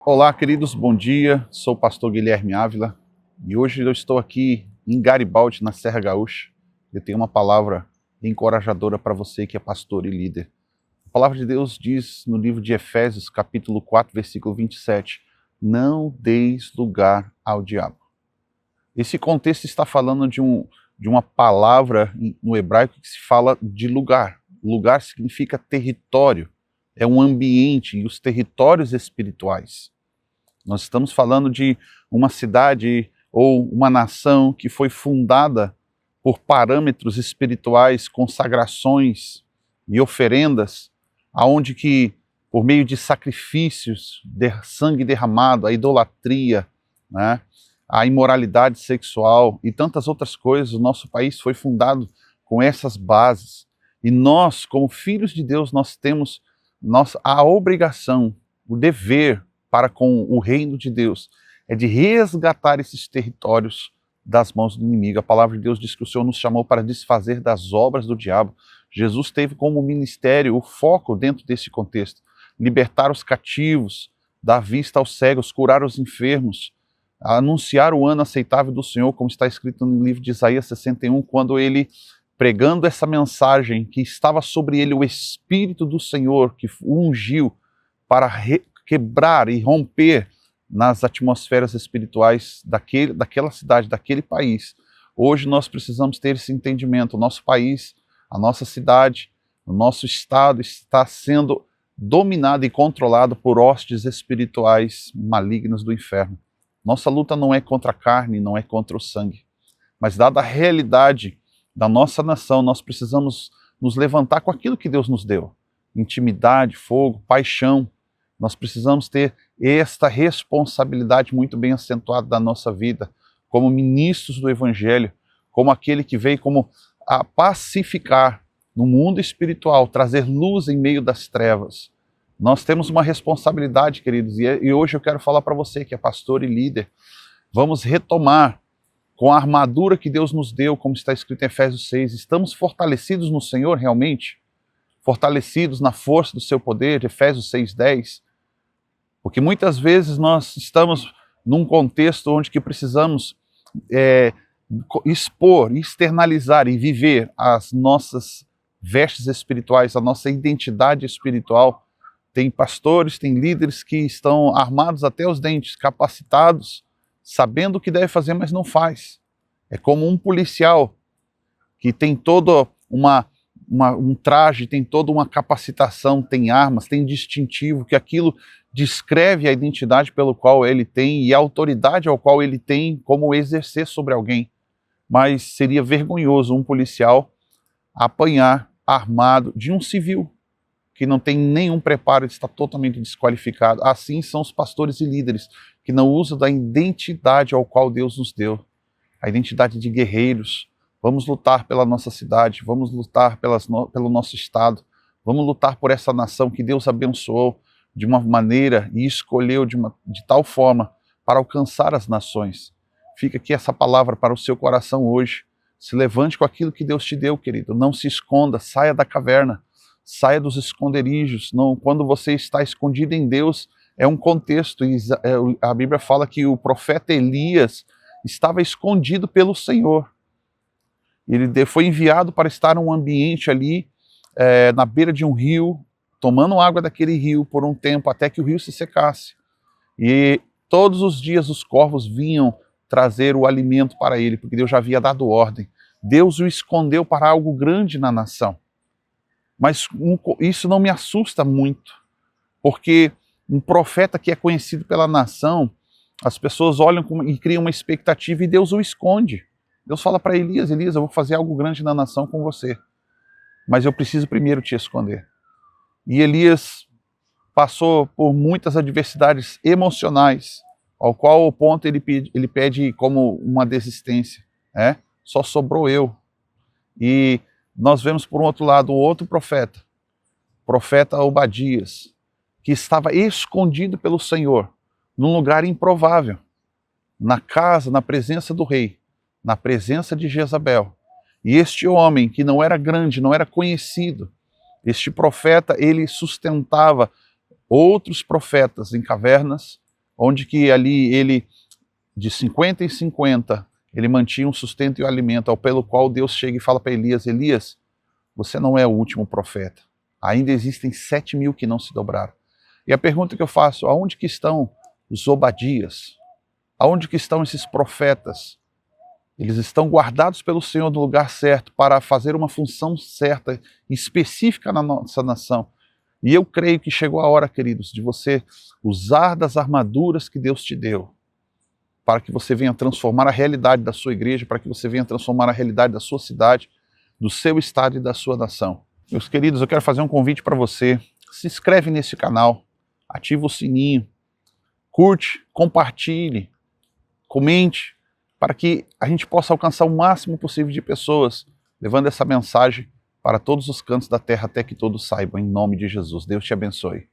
Olá, queridos, bom dia. Sou o pastor Guilherme Ávila e hoje eu estou aqui em Garibaldi, na Serra Gaúcha. Eu tenho uma palavra encorajadora para você que é pastor e líder. A palavra de Deus diz no livro de Efésios, capítulo 4, versículo 27, não deis lugar ao diabo. Esse contexto está falando de uma palavra no hebraico que se fala de lugar. Lugar significa território, é um ambiente e os territórios espirituais. Nós estamos falando de uma cidade ou uma nação que foi fundada por parâmetros espirituais, consagrações e oferendas, aonde que, por meio de sacrifícios, sangue derramado, a idolatria, né, a imoralidade sexual e tantas outras coisas, o nosso país foi fundado com essas bases. E nós, como filhos de Deus, nós temos a obrigação, o dever para com o reino de Deus, é de resgatar esses territórios das mãos do inimigo. A palavra de Deus diz que o Senhor nos chamou para desfazer das obras do diabo. Jesus teve como ministério o foco dentro desse contexto, libertar os cativos, dar vista aos cegos, curar os enfermos, anunciar o ano aceitável do Senhor, como está escrito no livro de Isaías 61, quando ele, pregando essa mensagem, que estava sobre ele o Espírito do Senhor, que o ungiu para quebrar e romper nas atmosferas espirituais daquela cidade, daquele país. Hoje nós precisamos ter esse entendimento. O nosso país, a nossa cidade, o nosso estado está sendo dominado e controlado por hostes espirituais malignas do inferno. Nossa luta não é contra a carne, não é contra o sangue. Mas dada a realidade da nossa nação, nós precisamos nos levantar com aquilo que Deus nos deu. Intimidade, fogo, paixão. Nós precisamos ter esta responsabilidade muito bem acentuada da nossa vida, como ministros do Evangelho, como aquele que veio como a pacificar no mundo espiritual, trazer luz em meio das trevas. Nós temos uma responsabilidade, queridos, e hoje eu quero falar para você que é pastor e líder. Vamos retomar com a armadura que Deus nos deu, como está escrito em Efésios 6. Estamos fortalecidos no Senhor realmente? Fortalecidos na força do seu poder, Efésios 6:10. Porque muitas vezes nós estamos num contexto onde que precisamos expor, externalizar e viver as nossas vestes espirituais, a nossa identidade espiritual. Tem pastores, tem líderes que estão armados até os dentes, capacitados, sabendo o que deve fazer, mas não faz. É como um policial que tem todo um traje, tem toda uma capacitação, tem armas, tem distintivo, que aquilo descreve a identidade pelo qual ele tem e a autoridade ao qual ele tem como exercer sobre alguém. Mas seria vergonhoso um policial apanhar armado de um civil que não tem nenhum preparo, está totalmente desqualificado. Assim são os pastores e líderes que não usam da identidade ao qual Deus nos deu, a identidade de guerreiros. Vamos lutar pela nossa cidade, vamos lutar pelo nosso estado, vamos lutar por essa nação que Deus abençoou de uma maneira e escolheu de tal forma para alcançar as nações. Fica aqui essa palavra para o seu coração hoje. Se levante com aquilo que Deus te deu, querido. Não se esconda, saia da caverna, saia dos esconderijos. Não, quando você está escondido em Deus, é um contexto. A Bíblia fala que o profeta Elias estava escondido pelo Senhor. Ele foi enviado para estar num ambiente ali, na beira de um rio, tomando água daquele rio por um tempo, até que o rio se secasse. E todos os dias os corvos vinham trazer o alimento para ele, porque Deus já havia dado ordem. Deus o escondeu para algo grande na nação. Mas isso não me assusta muito, porque um profeta que é conhecido pela nação, as pessoas olham e criam uma expectativa e Deus o esconde. Deus fala para Elias: Elias, eu vou fazer algo grande na nação com você, mas eu preciso primeiro te esconder. E Elias passou por muitas adversidades emocionais, ao qual o ponto ele pede como uma desistência. Só sobrou eu. E nós vemos por um outro lado o outro profeta Obadias, que estava escondido pelo Senhor, num lugar improvável, na casa, na presença do rei, na presença de Jezabel. E este homem, que não era grande, não era conhecido, este profeta, ele sustentava outros profetas em cavernas, onde que ali ele, de 50 em 50, ele mantinha um sustento e o alimento, ao pelo qual Deus chega e fala para Elias, Elias, você não é o último profeta, ainda existem 7.000 que não se dobraram. E a pergunta que eu faço, aonde que estão os Obadias? Aonde que estão esses profetas? Eles estão guardados pelo Senhor no lugar certo para fazer uma função certa, específica na nossa nação. E eu creio que chegou a hora, queridos, de você usar das armaduras que Deus te deu, para que você venha transformar a realidade da sua igreja, para que você venha transformar a realidade da sua cidade, do seu estado e da sua nação. Meus queridos, eu quero fazer um convite para você. Se inscreve nesse canal, ativa o sininho, curte, compartilhe, comente, para que a gente possa alcançar o máximo possível de pessoas, levando essa mensagem para todos os cantos da terra, até que todos saibam, em nome de Jesus. Deus te abençoe.